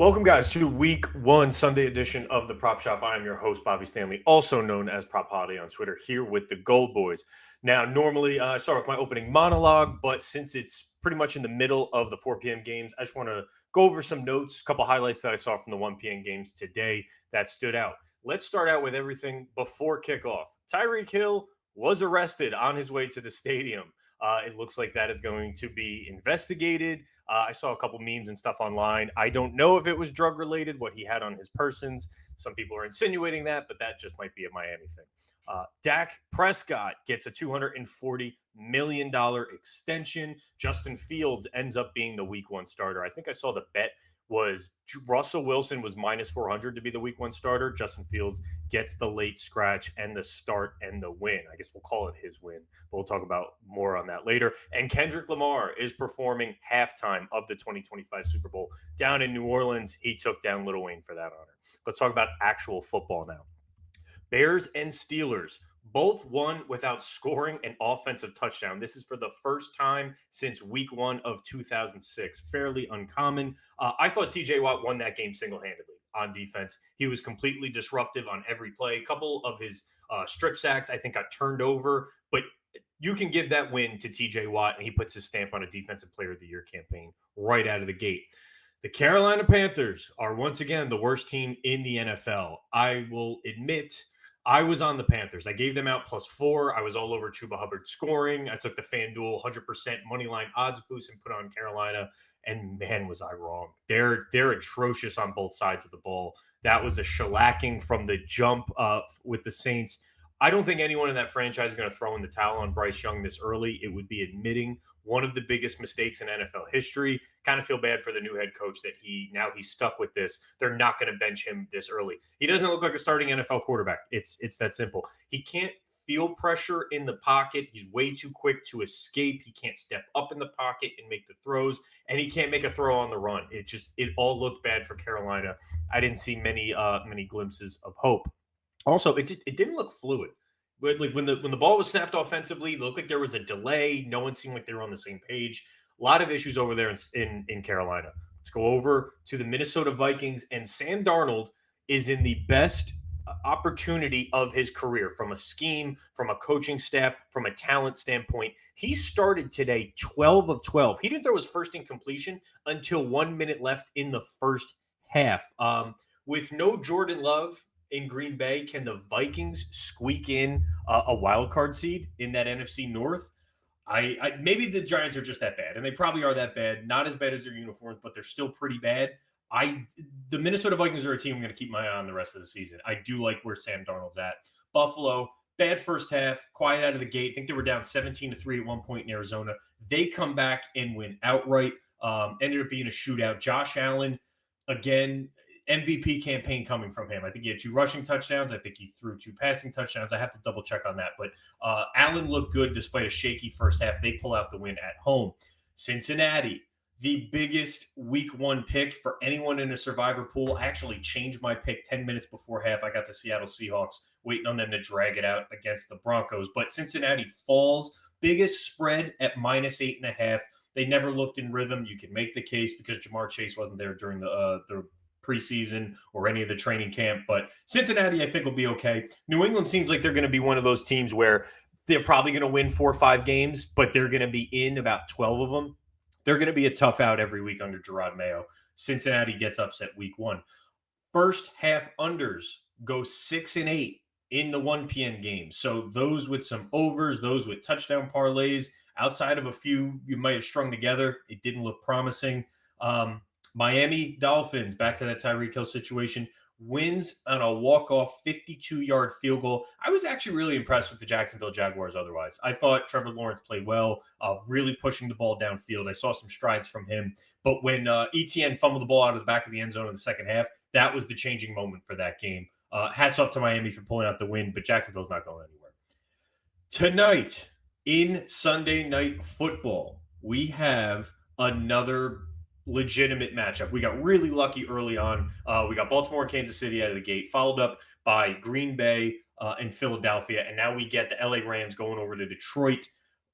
Welcome, guys, to week one Sunday edition of the Prop Shop. I am your host, Bobby Stanley, also known as PropHolliday on Twitter, here with the GoldBoys. Now, normally I start with my opening monologue, but since it's pretty much in the middle of the 4 p.m. games, I just want to go over some notes, a couple highlights that I saw from the 1 p.m. games today that stood out. Let's start out with everything before kickoff. Tyreek Hill was arrested on his way to the stadium. It looks like that is going to be investigated. I saw a couple memes and stuff online. I don't know if it was drug related, what he had on his persons. Some people are insinuating that, but that just might be a Miami thing. Dak Prescott gets a $240 million extension. Justin Fields ends up being the week one starter. I think I saw the bet was Russell Wilson was minus 400 to be the week one starter. Justin Fields gets the late scratch and the start and the win. I guess we'll call it his win, but we'll talk about more on that later. And Kendrick Lamar is performing halftime of the 2025 Super Bowl down in New Orleans. He took down Lil Wayne for that honor. Let's talk about actual football now. Bears and Steelers both won without scoring an offensive touchdown. This is for the first time since week one of 2006. Fairly uncommon. I thought TJ Watt won that game single-handedly on defense. He was completely disruptive on every play. A couple of his strip sacks, I think, got turned over, but you can give that win to TJ Watt, and he puts his stamp on a Defensive Player of the Year campaign right out of the gate. The Carolina Panthers are once again the worst team in the NFL. I will admit I was on the Panthers. I gave them out +4. I was all over Chuba Hubbard scoring. I took the FanDuel 100% moneyline odds boost and put on Carolina. And man, was I wrong. They're atrocious on both sides of the ball. That was a shellacking from the jump with the Saints. I don't think anyone in that franchise is going to throw in the towel on Bryce Young this early. It would be admitting one of the biggest mistakes in NFL history. Kind of feel bad for the new head coach that he's stuck with this. They're not going to bench him this early. He doesn't look like a starting NFL quarterback. It's that simple. He can't feel pressure in the pocket. He's way too quick to escape. He can't step up in the pocket and make the throws, and he can't make a throw on the run. It all looked bad for Carolina. I didn't see many glimpses of hope. Also, it didn't look fluid. Like when the ball was snapped offensively, it looked like there was a delay. No one seemed like they were on the same page. A lot of issues over there in Carolina. Let's go over to the Minnesota Vikings, and Sam Darnold is in the best opportunity of his career from a scheme, from a coaching staff, from a talent standpoint. He started today 12 of 12. He didn't throw his first incompletion until 1 minute left in the first half. With no Jordan Love in Green Bay, can the Vikings squeak in a wild card seed in that NFC North? I maybe the Giants are just that bad, and they probably are that bad. Not as bad as their uniforms, but they're still pretty bad. The Minnesota Vikings are a team I'm going to keep my eye on the rest of the season. I do like where Sam Darnold's at. Buffalo, bad first half, quiet out of the gate. I think they were down 17-3 at one point in Arizona. They come back and win outright. Ended up being a shootout. Josh Allen, again, MVP campaign coming from him. I think he had 2 rushing touchdowns. I think he threw 2 passing touchdowns. I have to double check on that. But Allen looked good despite a shaky first half. They pull out the win at home. Cincinnati, the biggest week one pick for anyone in a survivor pool. I actually changed my pick 10 minutes before half. I got the Seattle Seahawks, waiting on them to drag it out against the Broncos. But Cincinnati falls. Biggest spread at -8.5. They never looked in rhythm. You can make the case because Jamar Chase wasn't there during the preseason or any of the training camp. But Cincinnati, I think, will be okay. New England seems like they're going to be one of those teams where they're probably going to win 4 or 5 games, but they're going to be in about 12 of them. They're going to be a tough out every week under Gerard Mayo. Cincinnati gets upset week 1. First half unders go 6-8 in the 1 p.m. game. So those with some overs, those with touchdown parlays, outside of a few you might have strung together, it didn't look promising. Miami Dolphins, back to that Tyreek Hill situation, wins on a walk-off 52-yard field goal. I was actually really impressed with the Jacksonville Jaguars otherwise. I thought Trevor Lawrence played well, really pushing the ball downfield. I saw some strides from him. But when ETN fumbled the ball out of the back of the end zone in the second half, that was the changing moment for that game. Hats off to Miami for pulling out the win, but Jacksonville's not going anywhere. Tonight, in Sunday Night Football, we have another legitimate matchup. We got really lucky early on. We got Baltimore and Kansas City out of the gate, followed up by Green Bay and Philadelphia. And now we get the LA Rams going over to Detroit.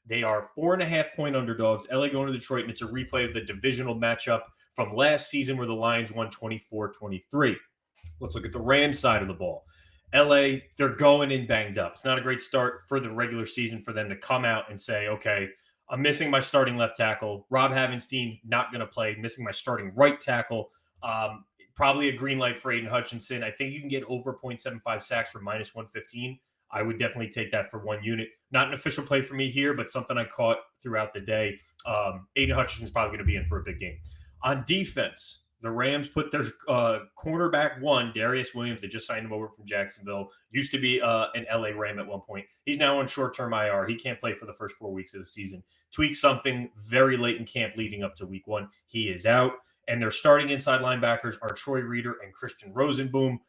They are 4.5-point underdogs. LA going to Detroit, and it's a replay of the divisional matchup from last season where the Lions won 24-23. Let's look at the Rams side of the ball. LA, they're going in banged up. It's not a great start for the regular season for them to come out and say, okay, I'm missing my starting left tackle. Rob Havenstein not going to play. Missing my starting right tackle. Probably a green light for Aiden Hutchinson. I think you can get over 0.75 sacks for minus 115. I would definitely take that for one unit. Not an official play for me here, but something I caught throughout the day. Aiden Hutchinson's probably going to be in for a big game. On defense, the Rams put their cornerback one, Darius Williams. They just signed him over from Jacksonville. Used to be an LA Ram at one point. He's now on short-term IR. He can't play for the first 4 weeks of the season. Tweaked something very late in camp leading up to week one. He is out. And their starting inside linebackers are Troy Reeder and Christian Rosenboom.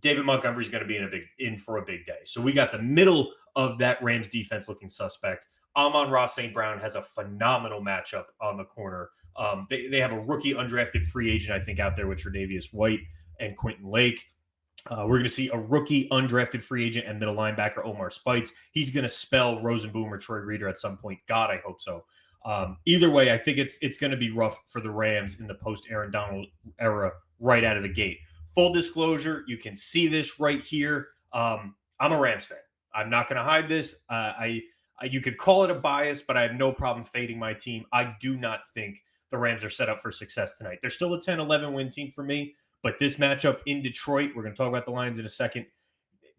David Montgomery's going to be in for a big day. So we got the middle of that Rams defense looking suspect. Amon-Ra St. Brown has a phenomenal matchup on the corner. They have a rookie undrafted free agent, I think, out there with Tre'Davious White and Quentin Lake. We're going to see a rookie undrafted free agent and middle linebacker, Omar Spites. He's going to spell Rosenboom or Troy Reeder at some point. God, I hope so. Either way, I think it's going to be rough for the Rams in the post-Aaron Donald era right out of the gate. Full disclosure, you can see this right here. I'm a Rams fan. I'm not going to hide this. You could call it a bias, but I have no problem fading my team. I do not think the Rams are set up for success tonight. They're still a 10-11 win team for me, but this matchup in Detroit, we're going to talk about the Lions in a second,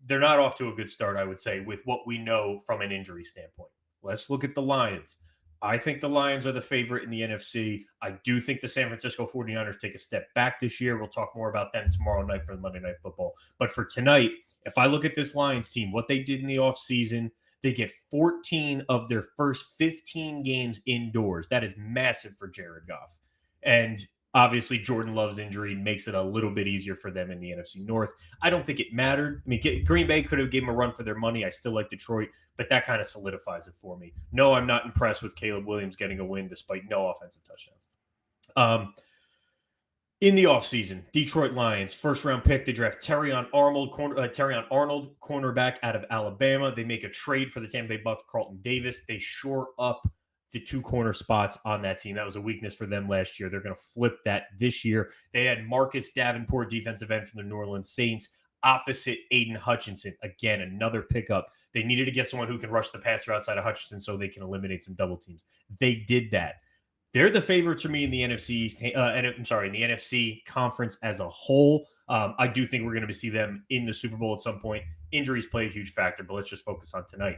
they're not off to a good start, I would say, with what we know from an injury standpoint. Let's look at the Lions. I think the Lions are the favorite in the NFC. I do think the San Francisco 49ers take a step back this year. We'll talk more about them tomorrow night for the Monday Night Football. But for tonight, if I look at this Lions team, what they did in the offseason, they get 14 of their first 15 games indoors. That is massive for Jared Goff. And obviously, Jordan Love's injury makes it a little bit easier for them in the NFC North. I don't think it mattered. I mean, Green Bay could have given them a run for their money. I still like Detroit, but that kind of solidifies it for me. No, I'm not impressed with Caleb Williams getting a win despite no offensive touchdowns. In the offseason, Detroit Lions, first-round pick, they draft Terrion Arnold, cornerback out of Alabama. They make a trade for the Tampa Bay Bucs, Carlton Davis. They shore up the two corner spots on that team. That was a weakness for them last year. They're going to flip that this year. They had Marcus Davenport, defensive end from the New Orleans Saints, opposite Aiden Hutchinson. Again, another pickup. They needed to get someone who can rush the passer outside of Hutchinson so they can eliminate some double teams. They did that. They're the favorites for me in the NFC. In the NFC conference as a whole. I do think we're going to see them in the Super Bowl at some point. Injuries play a huge factor, but let's just focus on tonight.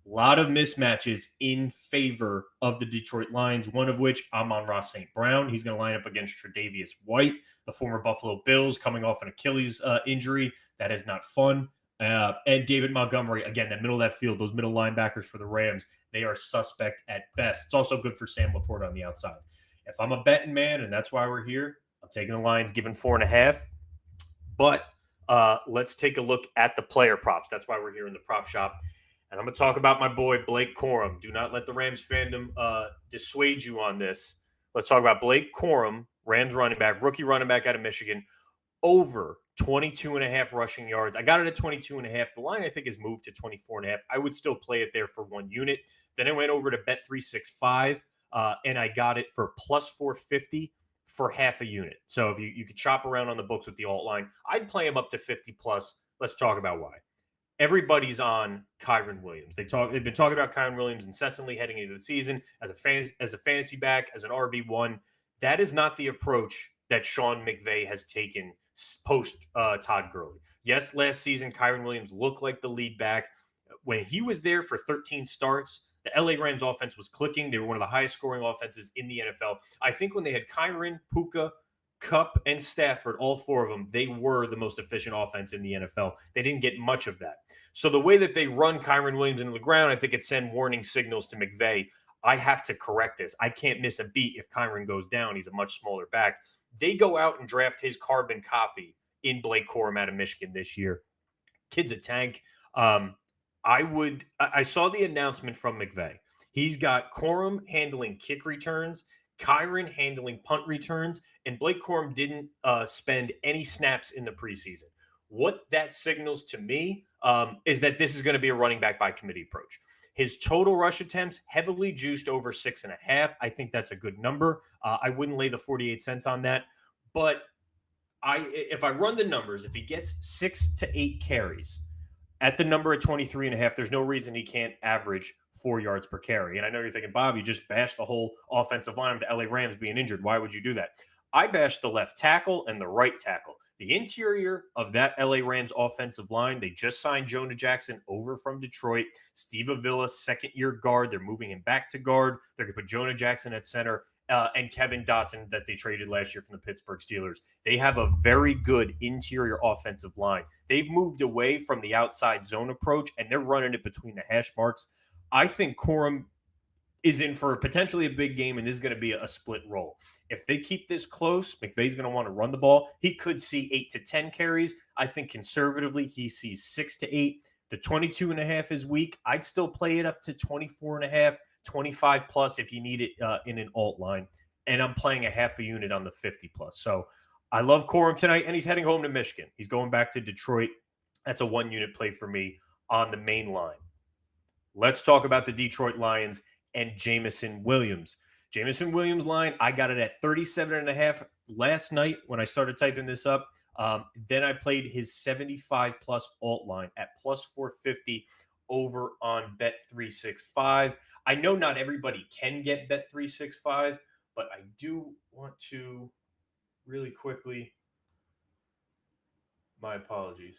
A lot of mismatches in favor of the Detroit Lions, one of which Amon-Ra St. Brown. He's going to line up against Tre'Davious White, the former Buffalo Bills, coming off an Achilles injury. That is not fun. And David Montgomery, again, that middle of that field, those middle linebackers for the Rams, they are suspect at best. It's also good for Sam Laporta on the outside. If I'm a betting man, and that's why we're here, I'm taking the Lions, given 4.5. But let's take a look at the player props. That's why we're here in the prop shop. And I'm going to talk about my boy, Blake Corum. Do not let the Rams fandom dissuade you on this. Let's talk about Blake Corum, Rams running back, rookie running back out of Michigan, over 22.5 rushing yards. I got it at 22.5. The line, I think, has moved to 24.5. I would still play it there for one unit. Then I went over to Bet365, and I got it for plus 450 for half a unit. So if you could shop around on the books with the alt line, I'd play him up to 50 plus. Let's talk about why. Everybody's on Kiron Williams. They've been talking about Kiron Williams incessantly heading into the season as a fantasy back, as an RB1. That is not the approach that Sean McVay has taken post Todd Gurley. Yes, last season Kiron Williams looked like the lead back. When he was there for 13 starts, the LA Rams offense was clicking. They were one of the highest scoring offenses in the NFL. I think when they had Kiron, Puka, Kupp, and Stafford, all four of them, they were the most efficient offense in the NFL. They didn't get much of that. So the way that they run Kiron Williams into the ground, I think it sends warning signals to McVay. I have to correct this. I can't miss a beat if Kiron goes down. He's a much smaller back. They go out and draft his carbon copy in Blake Corum out of Michigan this year. Kid's a tank. I saw the announcement from McVay. He's got Corum handling kick returns, Kiron handling punt returns, and Blake Corum didn't spend any snaps in the preseason. What that signals to me is that this is going to be a running back by committee approach. His total rush attempts heavily juiced over 6.5. I think that's a good number. I wouldn't lay the 48 cents on that, but if I run the numbers, if he gets 6 to 8 carries at the number at 23.5, there's no reason he can't average 4 yards per carry. And I know you're thinking, Bob, you just bashed the whole offensive line of the LA Rams being injured. Why would you do that? I bashed the left tackle and the right tackle. The interior of that LA Rams offensive line, they just signed Jonah Jackson over from Detroit. Steve Avila, second-year guard. They're moving him back to guard. They're going to put Jonah Jackson at center. And Kevin Dotson that they traded last year from the Pittsburgh Steelers. They have a very good interior offensive line. They've moved away from the outside zone approach, and they're running it between the hash marks. I think Corum is in for potentially a big game, and this is going to be a split role. If they keep this close, McVay's going to want to run the ball. He could see 8 to 10 carries. I think conservatively he sees 6 to 8. The 22.5 is weak. I'd still play it up to 24.5. 25 plus if you need it in an alt line. And I'm playing a half a unit on the 50 plus. So I love Corum tonight, and he's heading home to Michigan. He's going back to Detroit. That's a 1 unit play for me on the main line. Let's talk about the Detroit Lions and Jameson Williams. Jameson Williams line, I got it at 37.5 last night when I started typing this up. Then I played his 75 plus alt line at plus 450 over on Bet365. I know not everybody can get Bet365, but I do want to really quickly. My apologies.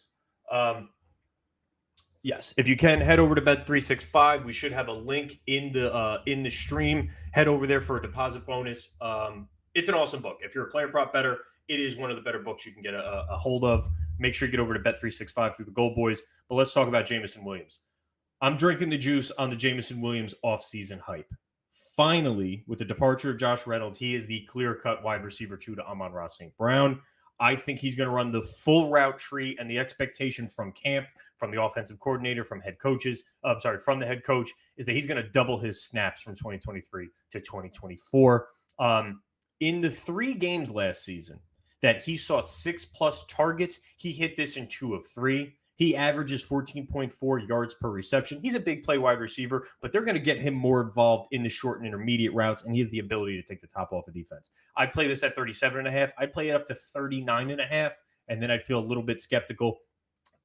Yes, if you can, head over to Bet365. We should have a link in the stream. Head over there for a deposit bonus. It's an awesome book. If you're a player prop bettor, it is one of the better books you can get a hold of. Make sure you get over to Bet365 through the GoldBoys. But let's talk about Jameson Williams. I'm drinking the juice on the Jameson Williams offseason hype. Finally, with the departure of Josh Reynolds, he is the clear-cut wide receiver 2 to Amon-Ra St. Brown. I think he's going to run the full route tree, and the expectation from camp, from the offensive coordinator, from from the head coach, is that he's going to double his snaps from 2023 to 2024. In the 3 games last season that he saw 6+ targets, he hit this in 2 of 3. He averages 14.4 yards per reception. He's a big play wide receiver, but they're going to get him more involved in the short and intermediate routes, and he has the ability to take the top off of defense. I'd play this at 37.5. I'd play it up to 39.5, and then I'd feel a little bit skeptical.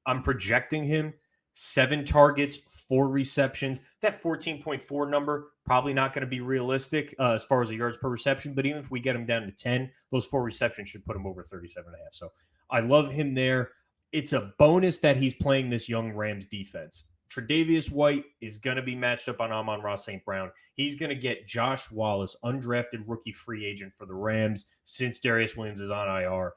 I'm projecting him 7 targets, 4 receptions. That 14.4 number, probably not going to be realistic as far as the yards per reception, but even if we get him down to 10, those 4 receptions should put him over 37.5. So I love him there. It's a bonus that he's playing this young Rams defense. Tre'Davious White is going to be matched up on Amon-Ra St. Brown. He's going to get Josh Wallace, undrafted rookie free agent for the Rams since Darius Williams is on IR.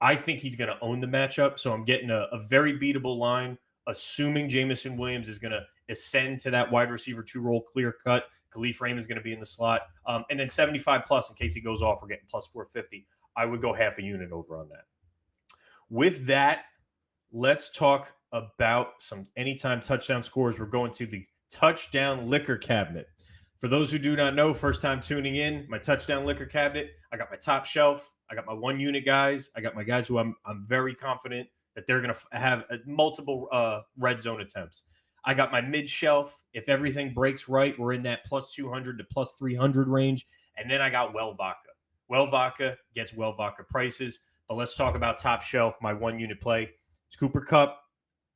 I think he's going to own the matchup, so I'm getting a very beatable line, assuming Jameson Williams is going to ascend to that wide receiver 2 role clear cut. Khalif Raymond is going to be in the slot. And then 75 plus in case he goes off, we're getting plus 450. I would go half a unit over on that. With that, let's talk about some anytime touchdown scores. We're going to the touchdown liquor cabinet. For those who do not know, first time tuning in, my touchdown liquor cabinet, I got my top shelf. I got my 1 unit guys. I got my guys who I'm very confident that they're going to have multiple red zone attempts. I got my mid shelf. If everything breaks right, we're in that plus 200 to plus 300 range. And then I got Well Vodka. Well Vodka gets Well Vodka prices. But let's talk about top shelf, my 1 unit play. It's Cooper Kupp,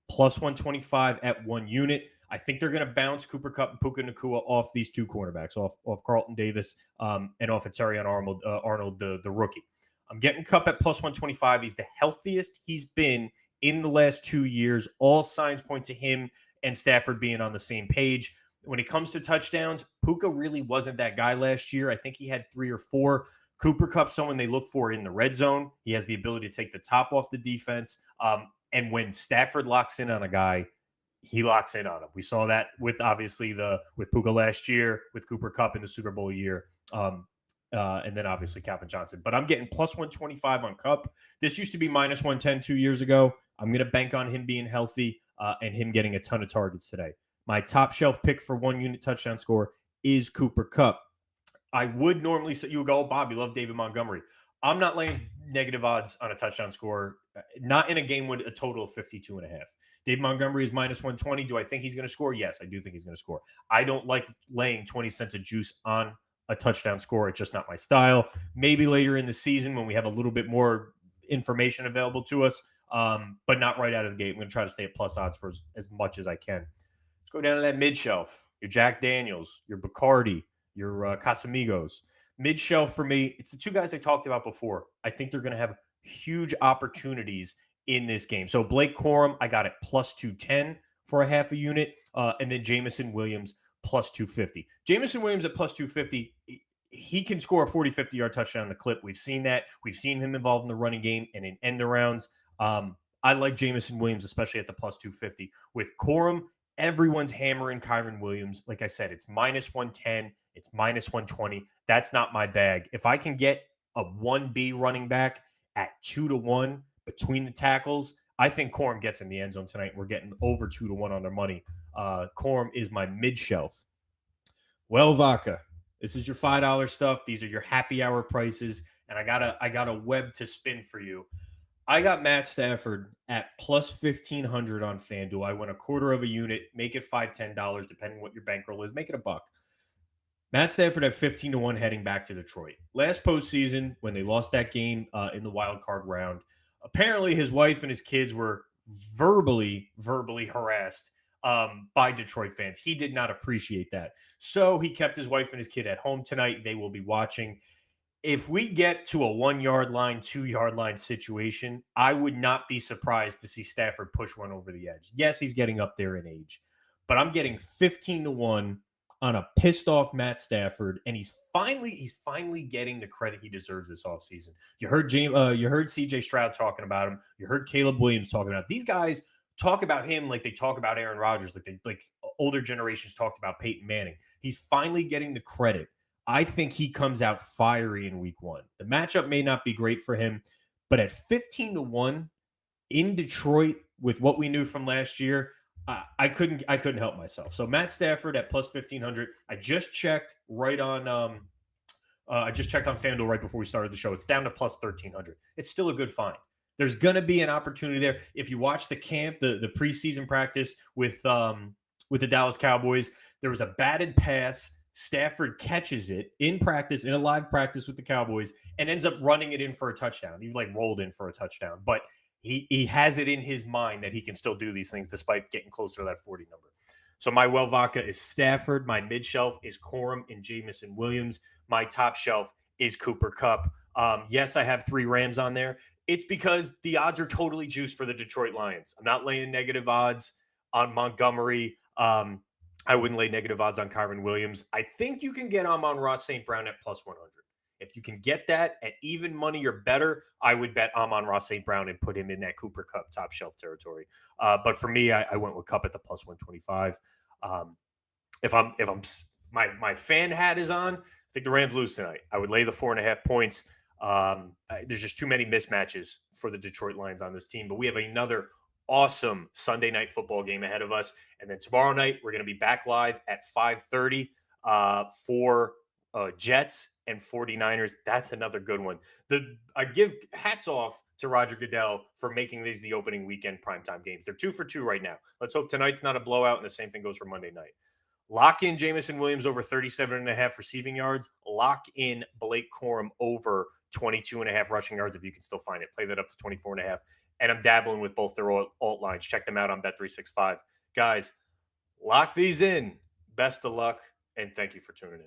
plus 125 at 1 unit. I think they're going to bounce Cooper Kupp and Puka Nacua off these 2 cornerbacks, off Carlton Davis and off Terrion Arnold, the rookie. I'm getting Kupp at plus 125. He's the healthiest he's been in the last 2 years. All signs point to him and Stafford being on the same page. When it comes to touchdowns, Puka really wasn't that guy last year. I think he had 3 or 4. Cooper Kupp, someone they look for in the red zone. He has the ability to take the top off the defense. And when Stafford locks in on a guy, he locks in on him. We saw that with Puka last year, with Cooper Kupp in the Super Bowl year, and then obviously Calvin Johnson. But I'm getting plus 125 on Kupp. This used to be minus 110 2 years ago. I'm going to bank on him being healthy and him getting a ton of targets today. My top shelf pick for 1 unit touchdown score is Cooper Kupp. I would normally say, you would go, oh, Bob, you love David Montgomery. I'm not laying negative odds on a touchdown score, not in a game with a total of 52 and a half. Dave Montgomery is minus 120. Do I think he's going to score? Yes, I do think he's going to score. I don't like laying 20 cents of juice on a touchdown score. It's just not my style. Maybe later in the season when we have a little bit more information available to us, but not right out of the gate. I'm going to try to stay at plus odds for as much as I can. Let's go down to that mid shelf. Your Jack Daniels, your Bacardi, your Casamigos. Mid shelf for me, it's the two guys I talked about before. I think they're going to have huge opportunities in this game. So Blake Corum, I got it plus 210 for a half a unit. And then Jameson Williams plus 250. Jameson Williams at plus 250, he can score a 40, 50-yard touchdown in the clip. We've seen that. We've seen him involved in the running game and in end arounds. I like Jameson Williams, especially at the plus 250. With Corum, everyone's hammering Kiron Williams. Like I said, it's minus 110. It's minus 120. That's not my bag. If I can get a 1B running back at 2-1 between the tackles, I think Corum gets in the end zone tonight. We're getting over 2-1 on their money. Corum is my mid shelf. Well, Vaca, this is your $5 stuff. These are your happy hour prices, and I got a web to spin for you. I got Matt Stafford at plus 1,500 on FanDuel. I went a quarter of a unit, make it $5, $10, depending what your bankroll is. Make it $1. Matt Stafford at 15-1 heading back to Detroit. Last postseason, when they lost that game in the wild card round, apparently his wife and his kids were verbally harassed by Detroit fans. He did not appreciate that. So he kept his wife and his kid at home tonight. They will be watching. If we get to a 1 yard line, 2 yard line situation, I would not be surprised to see Stafford push one over the edge. Yes, he's getting up there in age, but I'm getting 15-1 on a pissed off Matt Stafford, and he's finally getting the credit he deserves this offseason. You heard CJ Stroud talking about him. You heard Caleb Williams talking about him. These guys talk about him like they talk about Aaron Rodgers, like older generations talked about Peyton Manning. He's finally getting the credit. I think he comes out fiery in week 1. The matchup may not be great for him, but at 15-1 in Detroit with what we knew from last year, I couldn't help myself. So Matt Stafford at plus 1,500. I just checked on FanDuel right before we started the show. It's down to plus 1,300. It's still a good find. There's going to be an opportunity there. If you watch the camp, the preseason practice with the Dallas Cowboys, there was a batted pass. Stafford catches it in practice, in a live practice with the Cowboys, and ends up running it in for a touchdown. He rolled in for a touchdown, but he has it in his mind that he can still do these things despite getting closer to that 40 number. So my well vodka is Stafford. My mid shelf is Corum and Jameson Williams. My top shelf is Cooper Kupp. Yes, I have 3 Rams on there. It's because the odds are totally juiced for the Detroit Lions. I'm not laying negative odds on Montgomery. I wouldn't lay negative odds on Kiron Williams. I think you can get Amon-Ra St. Brown at plus 100. If you can get that at even money or better, I would bet Amon-Ra St. Brown and put him in that Cooper Kupp top shelf territory. But for me, I went with Kupp at the plus 125. If my fan hat is on, I think the Rams lose tonight. I would lay the 4.5 points. There's just too many mismatches for the Detroit Lions on this team. But we have another awesome Sunday night football game ahead of us. And then tomorrow night, we're going to be back live at 5:30 for Jets and 49ers. That's another good one. I give hats off to Roger Goodell for making these the opening weekend primetime games. They're 2 for 2 right now. Let's hope tonight's not a blowout, and the same thing goes for Monday night. Lock in Jameson Williams over 37.5 receiving yards. Lock in Blake Corum over 22.5 rushing yards if you can still find it. Play that up to 24.5. And I'm dabbling with both their alt lines. Check them out on Bet365. Guys, lock these in. Best of luck, and thank you for tuning in.